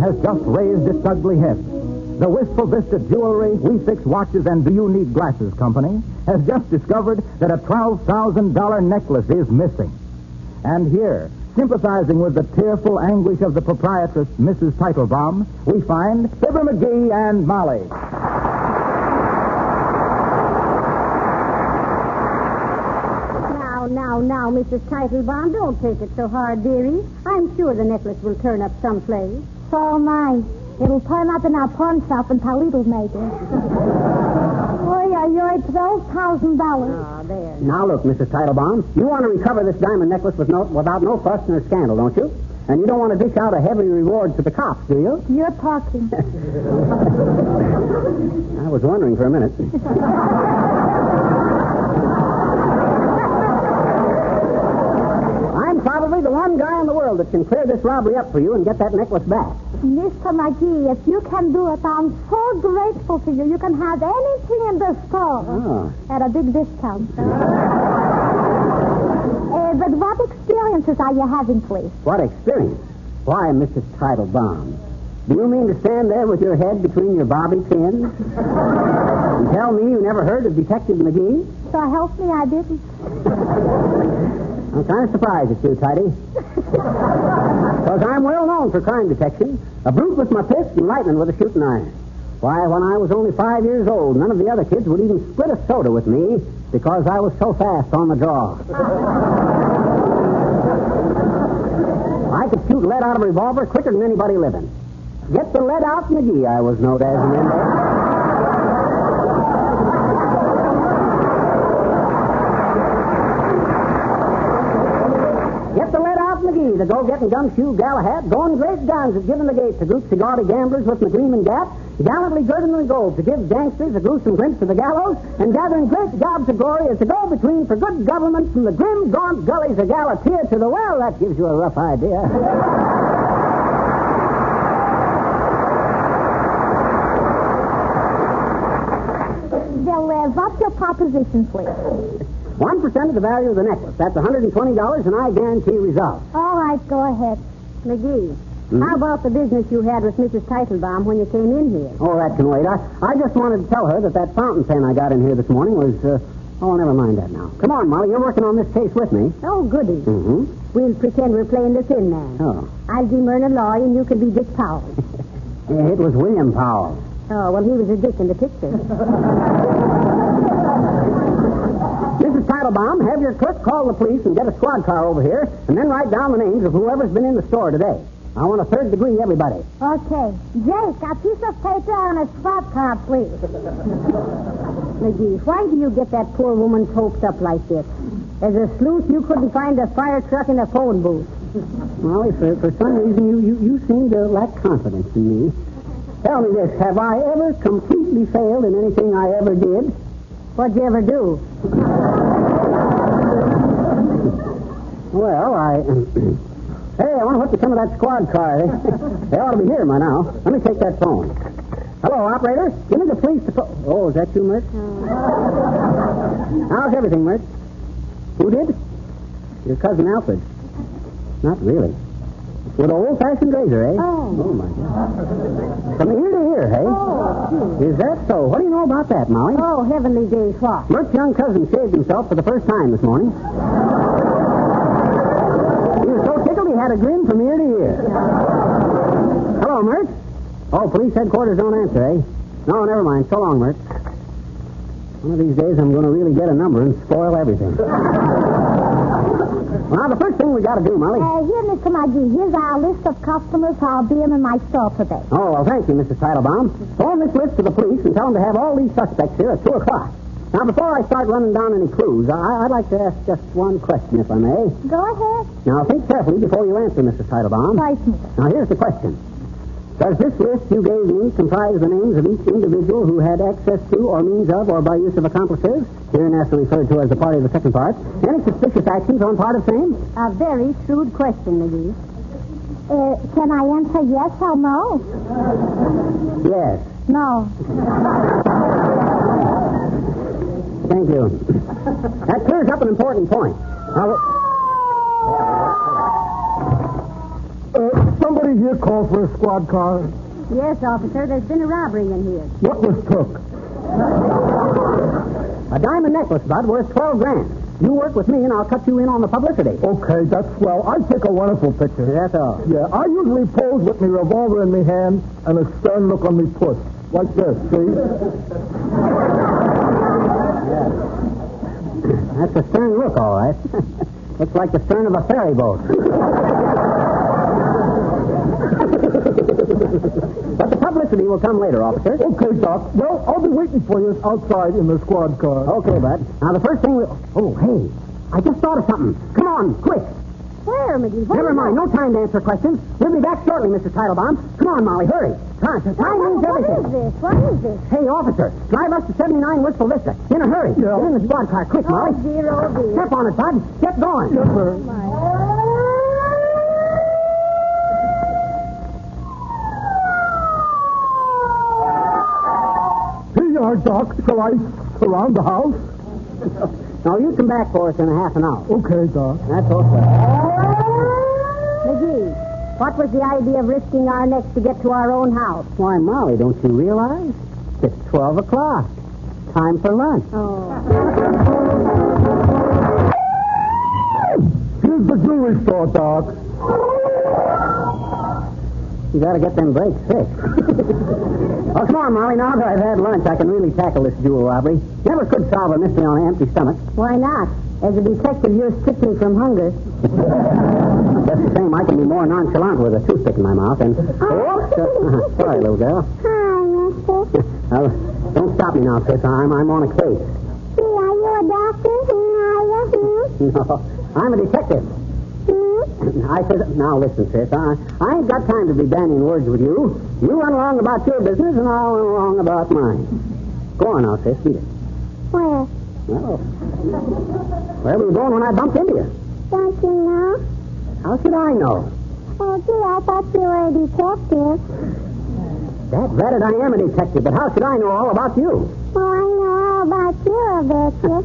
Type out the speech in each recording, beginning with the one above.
has just raised its ugly head. The Wistful Vista Jewelry, We Fix Watches, and Do You Need Glasses Company has just discovered that a $12,000 necklace is missing. And here, sympathizing with the tearful anguish of the proprietress, Mrs. Teitelbaum, we find Fibber, McGee, and Molly. Now, Mrs. Teitelbaum, don't take it so hard, dearie. I'm sure the necklace will turn up someplace. So am I. It'll turn up in our pawn shop and Toledo's make it. You're $12,000. Oh, there. Now, look, Mrs. Teitelbaum, you want to recover this diamond necklace without no fuss nor scandal, don't you? And you don't want to dish out a heavy reward to the cops, do you? You're talking. I was wondering for a minute. I'm probably the one guy in the world that can clear this robbery up for you and get that necklace back. Mr. McGee, if you can do it, I'm so grateful to you. You can have anything in the store at a big discount. But what experiences are you having, please? What experience? Why, Mrs. Teitelbaum, do you mean to stand there with your head between your bobby pins and tell me you never heard of Detective McGee? So help me, I didn't. I'm kind of surprised at you, Tidy. Because I'm well known for crime detection. A brute with my fist and lightning with a shooting iron. Why, when I was only 5 years old, none of the other kids would even split a soda with me because I was so fast on the draw. I could shoot lead out of a revolver quicker than anybody living. Get the lead out, McGee, I was known as in them days. Get the lead out, McGee, the go-getting gumshoe Galahad, going great guns at giving the gate to groups of gaudy gamblers with McGream and Gap, gallantly girding the gold to give gangsters a gruesome glimpse of the gallows, and gathering great gobs of glory as the go-between for good government from the grim, gaunt gullies of Galatea to the well. That gives you a rough idea. Well, what's your proposition, please? 1% of the value of the necklace. That's $120, and I guarantee results. All right, go ahead. McGee, how about the business you had with Mrs. Teitelbaum when you came in here? Oh, that can wait. I just wanted to tell her that fountain pen I got in here this morning was... never mind that now. Come on, Molly. You're working on this case with me. Oh, goody. Mm-hmm. We'll pretend we're playing the Thin Man. Oh. I'll be Myrna Loy, and you can be Dick Powell. It was William Powell. Oh, well, he was a dick in the picture. Mrs. Teitelbaum, have your clerk call the police and get a squad car over here, and then write down the names of whoever's been in the store today. I want a third degree, everybody. Okay. Jake, a piece of paper and a spot card, please. McGee, why do you get that poor woman hoped up like this? As a sleuth, you couldn't find a fire truck in a phone booth. Molly, for some reason, you seem to lack confidence in me. Tell me this, have I ever completely failed in anything I ever did? What'd you ever do? Well, Hey, I want to hook to some of that squad car. They ought to be here by now. Let me take that phone. Hello, operator. Give me the police to... Oh, is that you, Mert? How's everything, Mert? Who did? Your cousin Alfred. Not really. With an old-fashioned razor, eh? Oh, my God. From ear to ear, hey? Oh, Is that so? What do you know about that, Molly? Oh, heavenly days, what? Mert's young cousin shaved himself for the first time this morning. He was so tickled he had a grin from ear to ear. Hello, Mert. Oh, police headquarters don't answer, eh? No, never mind. So long, Mert. One of these days I'm going to really get a number and spoil everything. Well, now, the first thing we got to do, Molly... Here, Mr. McGee, here's our list of customers who'll be in my store today. Oh, well, thank you, Mrs. Teitelbaum. Phone this list to the police and tell them to have all these suspects here at 2 o'clock. Now, before I start running down any clues, I'd like to ask just one question, if I may. Go ahead. Now, think carefully before you answer, Mrs. Teitelbaum. Right, Smith. Now, here's the question. Does this list you gave me comprise the names of each individual who had access to or means of or by use of accomplices, hereinafter referred to as the party of the second part, any suspicious actions on part of same? A very shrewd question, McGee. Can I answer yes or no? Yes. No. Thank you. That clears up an important point. Now, somebody Anybody here call for a squad car? Yes, officer. There's been a robbery in here. What was took? A diamond necklace, Bud, worth $12,000. You work with me, and I'll cut you in on the publicity. Okay, that's swell. I take a wonderful picture. That's all. Yeah, I usually pose with me revolver in me hand and a stern look on me puss. Like this, see? That's a stern look, all right. Looks like the stern of a ferry boat. But the publicity will come later, officer. Okay, Doc. Well, I'll be waiting for you outside in the squad car. Okay, Bud. Now, the first thing Oh, hey. I just thought of something. Come on, quick. Where, McGee? Never mind. No time to answer questions. We'll be back shortly, Mr. Titlebaum. Come on, Molly. Hurry. Time means everything. What is this? Hey, officer. Drive us to 79 Wistful Vista. In a hurry. Yeah. Get in the squad car. Quick, Molly. Oh, dear. Step on it, Bud. Get going. Yes, sir. Here you are, Doc. Shall I surround the house? No, you come back for us in a half an hour. Okay, Doc. That's all, sir. McGee, what was the idea of risking our necks to get to our own house? Why, Molly, don't you realize? It's 12 o'clock. Time for lunch. Oh. Here's the jewelry store, Doc. You gotta get them brakes fixed. Oh, come on, Molly. Now that I've had lunch, I can really tackle this jewel robbery. Never could solve a mystery on an empty stomach. Why not? As a detective, you're strictly from hunger. Just the same, I can be more nonchalant with a toothpick in my mouth and... sorry, little girl. Hi, mister. Don't stop me now, sis. I'm on a case. Gee, are you a doctor? No, I'm a detective. I said, now listen, sis. I ain't got time to be bandying words with you. You run along about your business, and I'll run along about mine. Go on now, sis. Beat it. Where? Well, where were you going when I bumped into you? Don't you know? How should I know? Oh, gee, I thought you were a detective. That I am a detective, but how should I know all about you? Well, I know all about you, I bet you.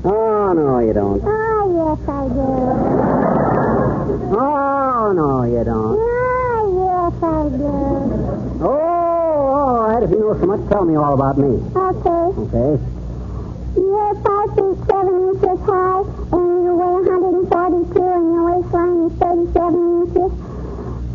Oh, no, you don't. Oh, yes, I do. Oh, no, you don't. Oh, yes, I do. Oh, all right. If you know so much, tell me all about me. Okay. Okay. You're 5 feet 7 inches high, and you weigh 142, and your waistline is 37 inches.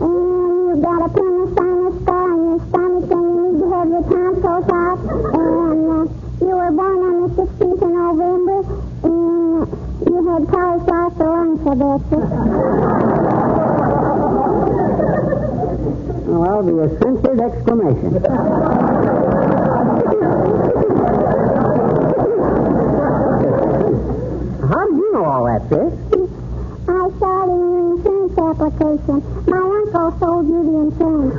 And you've got a appendicitis scar on your stomach, and you need to have your tonsils out. And you were born on the 16th of November, and you had cauliflower for lunch, I bet you. Well, the censored exclamation. How did you know all that, sis? I saw it in your insurance application. My uncle sold you the insurance.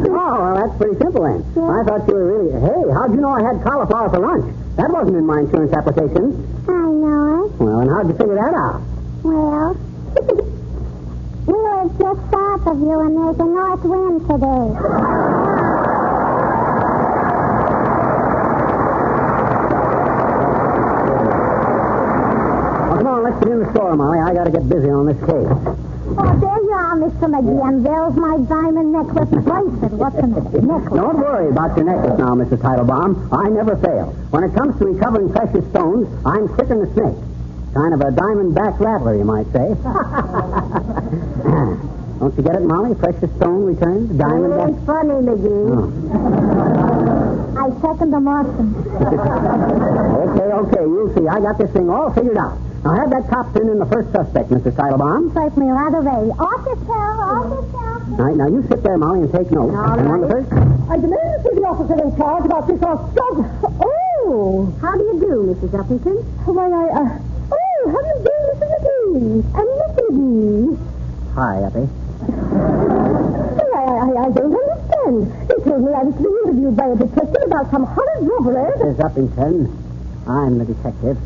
Well, that's pretty simple then. Yeah. I thought you were really... Hey, how'd you know I had cauliflower for lunch? That wasn't in my insurance application. I know it. Well, and how'd you figure that out? Well, we live just south of you, and there's a north wind today. Well, come on, let's get in the store, Molly. I got to get busy on this case. Oh, there you are, Mr. McGee, and there's my diamond necklace bracelet. What's the necklace? Don't worry about your necklace now, Mr. Titlebaum. I never fail. When it comes to recovering precious stones, I'm quicker than a snake. Kind of a diamond-back rattler, you might say. Don't you get it, Molly? Precious stone returned, diamond back. It's funny, McGee. Oh. I second the motion. Okay, you'll see. I got this thing all figured out. Now, have that cop turn in the first suspect, Mr. Titlebaum. Certainly, right away. Officer. Now, you sit there, Molly, and take notes. And on the first... I demand to see the officer in charge about this struggle. Oh! How do you do, Mrs. Uppington? Why, how do you do, Mr. McGee? And Mr. McGee. Hi, Uppy. I don't understand. They told me I was to be interviewed by a detective about some horrid robbery. Mrs. Uppington, I'm the detective.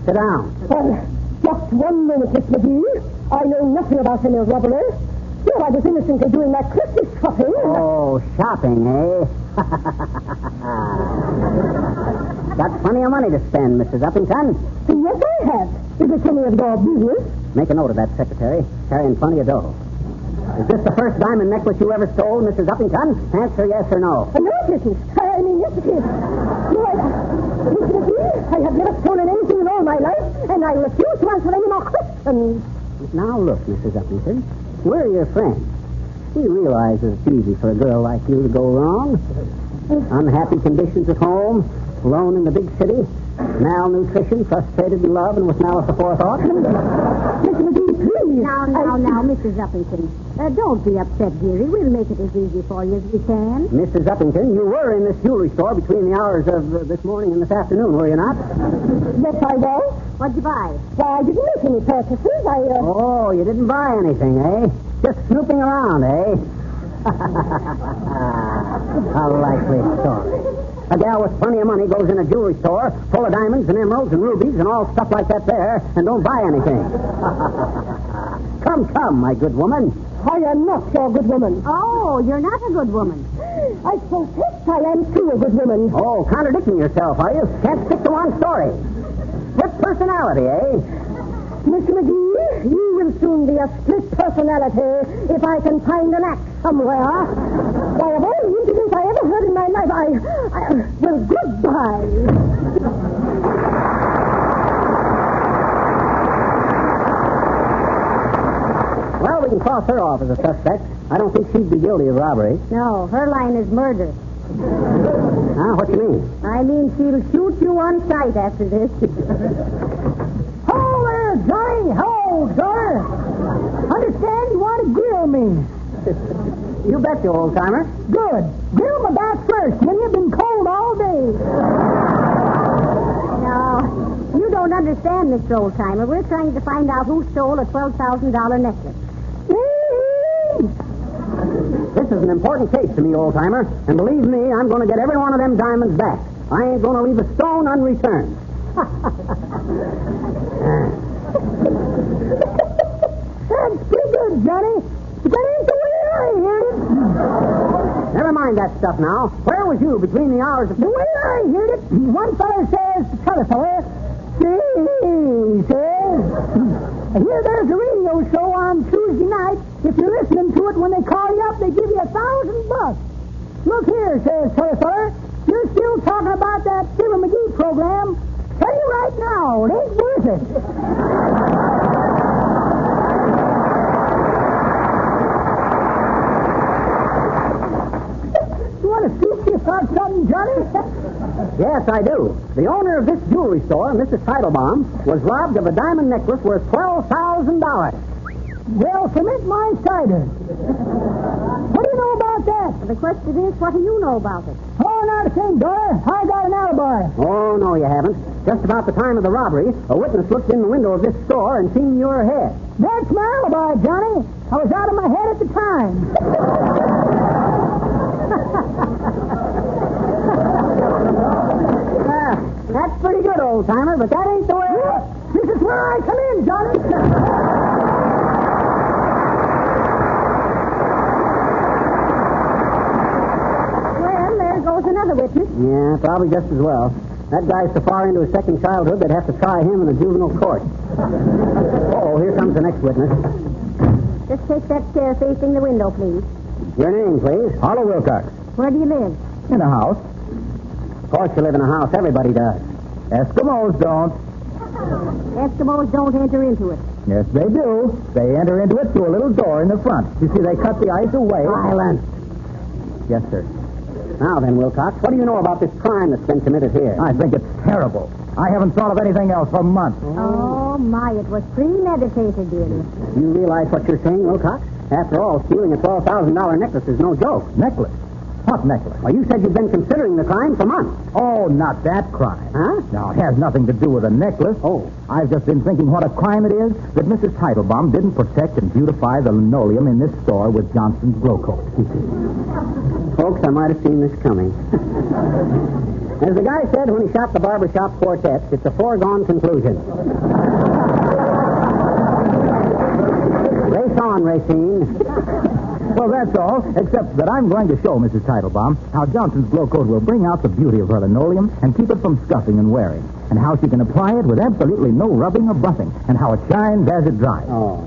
Sit down. Well, just one moment, Miss McGee. I know nothing about any robbery. Here I was innocently doing my Christmas shopping. Oh, shopping, eh? Got plenty of money to spend, Mrs. Uppington. Yes, I have. Is it any of your business? Make a note of that, Secretary. Carrying plenty of dough. Is this the first diamond necklace you ever stole, Mrs. Uppington? Answer yes or no. No, it isn't. I mean, yes, it is. No, Mr. McGee, I have never stolen anything in all my life, and I refuse to answer any more questions. Now, look, Mrs. Uppington, we're your friends. We realize it's easy for a girl like you to go wrong. Unhappy conditions at home, alone in the big city, malnutrition, frustrated in love, and with malice aforethought. Mr. McGee, please. Now, Mrs. Uppington. Don't be upset, dearie. We'll make it as easy for you as we can. Mrs. Uppington, you were in this jewelry store between the hours of this morning and this afternoon, were you not? Yes, I was. What'd you buy? Why, I didn't make any purchases. Oh, you didn't buy anything, eh? Just snooping around, eh? A likely story. A gal with plenty of money goes in a jewelry store full of diamonds and emeralds and rubies and all stuff like that there and don't buy anything. Come, my good woman. I am not your good woman. Oh, you're not a good woman. I protest I am too a good woman. Oh, contradicting yourself, are you? Can't stick to one story. Split personality, eh? Mr. McGee, you will soon be a split personality if I can find an act somewhere. Why, of all the incidents I ever heard in my life, well, goodbye. Well, we can cross her off as a suspect. I don't think she'd be guilty of robbery. No, her line is murder. Huh? What you mean? I mean, she'll shoot you on sight after this. Hello there, Johnny. Hello, daughter. Understand you want to grill me. You bet you, old-timer. Good. Grill my back first, when you've been cold all day. No, you don't understand, Mr. Oldtimer. We're trying to find out who stole a $12,000 necklace. This is an important case to me, old-timer. And believe me, I'm going to get every one of them diamonds back. I ain't going to leave a stone unreturned. That's pretty good, Johnny. But that ain't the way I heard it. Never mind that stuff now. Where was you between the hours of... The way I heard it, one feller says to t'other feller, he says, here there's a radio show on Tuesday night. If you're listening to it, when they call you up, they give you $1,000. Look here, says t'other feller, you're still talking about that Fibber McGee program. Tell you right now, it ain't worth it. You want to speak to you about something, Johnny? Yes, I do. The owner of this jewelry store, Mrs. Teitelbaum, was robbed of a diamond necklace worth $12,000. Well, commit my cider. What do you know about that? The question is, what do you know about it? Oh, not a thing, daughter. I got an alibi. Oh, no, you haven't. Just about the time of the robbery, a witness looked in the window of this store and seen your head. That's my alibi, Johnny. I was out of my head at the time. That's pretty good, old-timer, but that ain't the way... This is where I come in, Johnny. Well, there goes another witness. Yeah, probably just as well. That guy's so far into his second childhood, they'd have to try him in a juvenile court. Oh, here comes the next witness. Just take that chair facing the window, please. Your name, please. Harlow Wilcox. Where do you live? In a house. Of course you live in a house. Everybody does. Eskimos don't. Eskimos don't enter into it. Yes, they do. They enter into it through a little door in the front. You see, they cut the ice away. Silence. Yes, sir. Now then, Wilcox, what do you know about this crime that's been committed here? I think it's terrible. I haven't thought of anything else for months. Oh, my, it was premeditated, dearie. You realize what you're saying, Wilcox? After all, stealing a $12,000 necklace is no joke. Necklace? What necklace? Well, you said you've been considering the crime for months. Oh, not that crime. Huh? Now, it has nothing to do with a necklace. Oh. I've just been thinking what a crime it is that Mrs. Teitelbaum didn't protect and beautify the linoleum in this store with Johnson's Glow Coat. Folks, I might have seen this coming. As the guy said when he shot the barbershop quartet, it's a foregone conclusion. Race on, Racine. Well, that's all, except that I'm going to show Mrs. Teitelbaum how Johnson's Glow Coat will bring out the beauty of her linoleum and keep it from scuffing and wearing, and how she can apply it with absolutely no rubbing or buffing, and how it shines as it dries. Oh.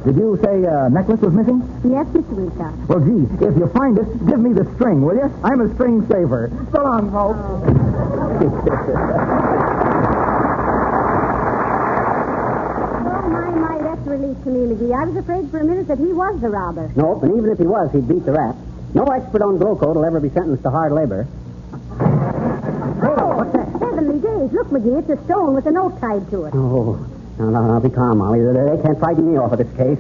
Did you say a necklace was missing? Yes, Mr. Wilcox. Well, gee, if you find it, give me the string, will you? I'm a string saver. So long, folks. That's a relief to me, McGee. I was afraid for a minute that he was the robber. Nope, and even if he was, he'd beat the rap. No expert on glow coat will ever be sentenced to hard labor. What's that? Heavenly days. Look, McGee, it's a stone with a note tied to it. Oh, no, be calm, Molly. They can't frighten me off of this case.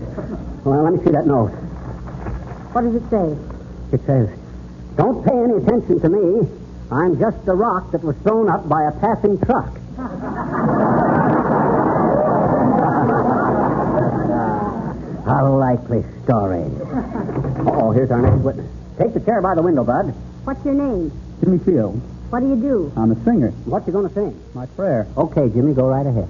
Well, let me see that note. What does it say? It says, "Don't pay any attention to me. I'm just a rock that was thrown up by a passing truck." A likely story. Oh, here's our next witness. Take the chair by the window, Bud. What's your name? Jimmy Field. What do you do? I'm a singer. What you going to sing? My prayer. Okay, Jimmy, go right ahead.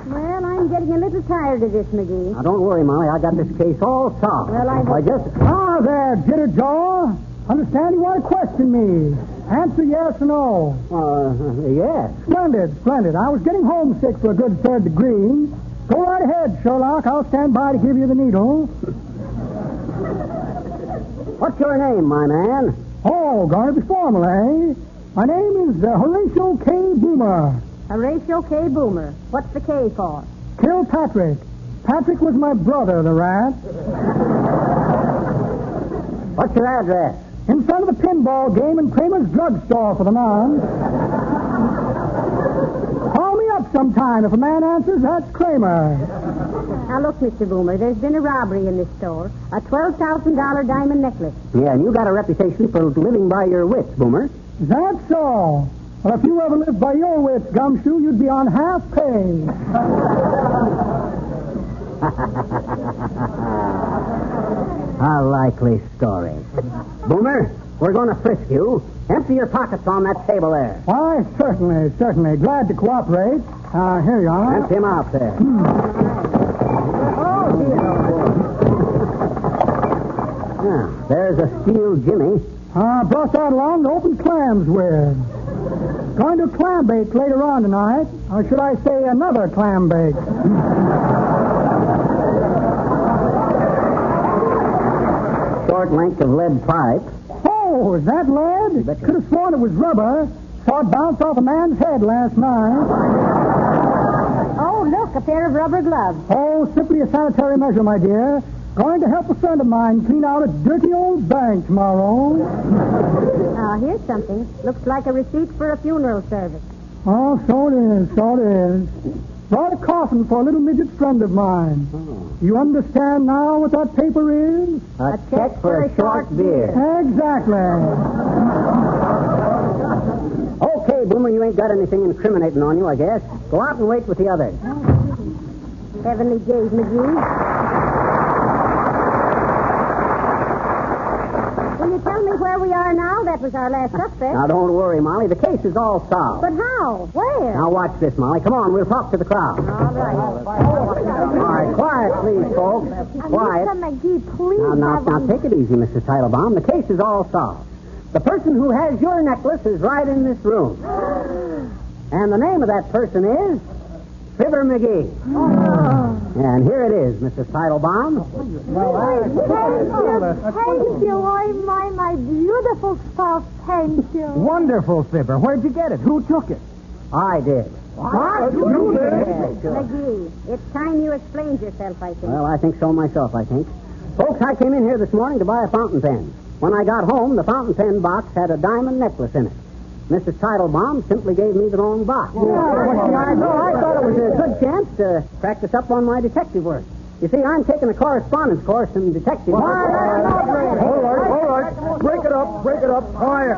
Well, I'm getting a little tired of this, McGee. Now, don't worry, Molly. I got this case all solved. Well, I just... Ah, there, Jitterjaw. Understand you want to question me. Answer yes or no. Yes. Splendid. I was getting homesick for a good third degree. Go right ahead, Sherlock. I'll stand by to give you the needle. What's your name, my man? Oh, going to be formal, eh? My name is Horatio K. Boomer. Horatio K. Boomer. What's the K for? Kill Patrick. Patrick was my brother, the rat. What's your address? In front of the pinball game in Kramer's drugstore for the nuns. Call me up sometime. If a man answers, that's Kramer. Now, look, Mr. Boomer, there's been a robbery in this store. A $12,000 diamond necklace. Yeah, and you got a reputation for living by your wits, Boomer. Is that so? Well, if you ever lived by your wits, Gumshoe, you'd be on half pay. A likely story. Boomer, we're going to frisk you. Empty your pockets on that table there. Why, certainly. Glad to cooperate. Here you are. Empty him out there. Oh, dear. Now, there's a steel Jimmy. Brought that along to open clams with. Going to clam bake later on tonight. Or should I say another clam bake? Short length of lead pipe. Oh, is that lead? Could have sworn it was rubber. Saw it bounce off a man's head last night. Oh, look, a pair of rubber gloves. Oh, simply a sanitary measure, my dear. Going to help a friend of mine clean out a dirty old bank tomorrow. Now, here's something. Looks like a receipt for a funeral service. Oh, so it is. Brought a coffin for a little midget friend of mine. Oh. You understand now what that paper is? A check for a short beer. Exactly. Okay, Boomer, you ain't got anything incriminating on you, I guess. Go out and wait with the others. Heavenly days, McGee. Will you tell me where we are now? That was our last suspect. Now, don't worry, Molly. The case is all solved. But how? Where? Now, watch this, Molly. Come on, we'll talk to the crowd. All right. All right, quiet, please, folks. Quiet. McGee, please. Now, take it easy, Mrs. Teitelbaum. The case is all solved. The person who has your necklace is right in this room. And the name of that person is Fibber McGee. Oh. And here it is, Mrs. Teitelbaum. Thank you. My beautiful stuff. Thank you. Wonderful, Fibber. Where'd you get it? Who took it? I did. What? You did? Yeah, sure. McGee, it's time you explained yourself, I think. Well, I think so myself, I think. Folks, I came in here this morning to buy a fountain pen. When I got home, the fountain pen box had a diamond necklace in it. Mrs. Teitelbaum simply gave me the wrong box. I thought it was a good chance to practice up on my detective work. You see, I'm taking a correspondence course in detective work. All right. Break it up. Quiet.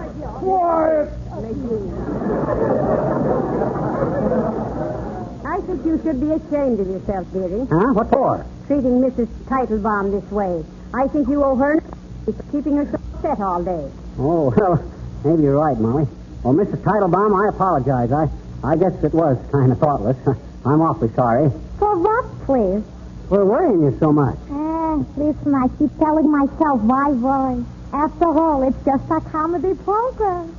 I think you should be ashamed of yourself, dearie. Huh? What for? Treating Mrs. Teitelbaum this way. I think you owe her for keeping her so upset all day. Oh, well, maybe you're right, Molly. Well, Mrs. Teitelbaum, I apologize. I guess it was kind of thoughtless. I'm awfully sorry. For what, please? For worrying you so much. Listen, I keep telling myself, why worry? After all, it's just a comedy program.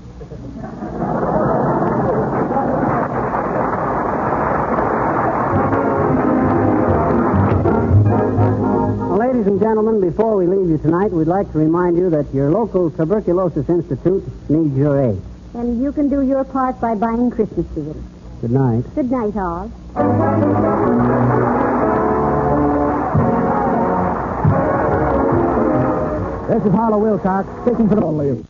Ladies and gentlemen, before we leave you tonight, we'd like to remind you that your local Tuberculosis Institute needs your aid. And you can do your part by buying Christmas seals. Good night. Good night, all. This is Harlow Wilcox speaking for the only.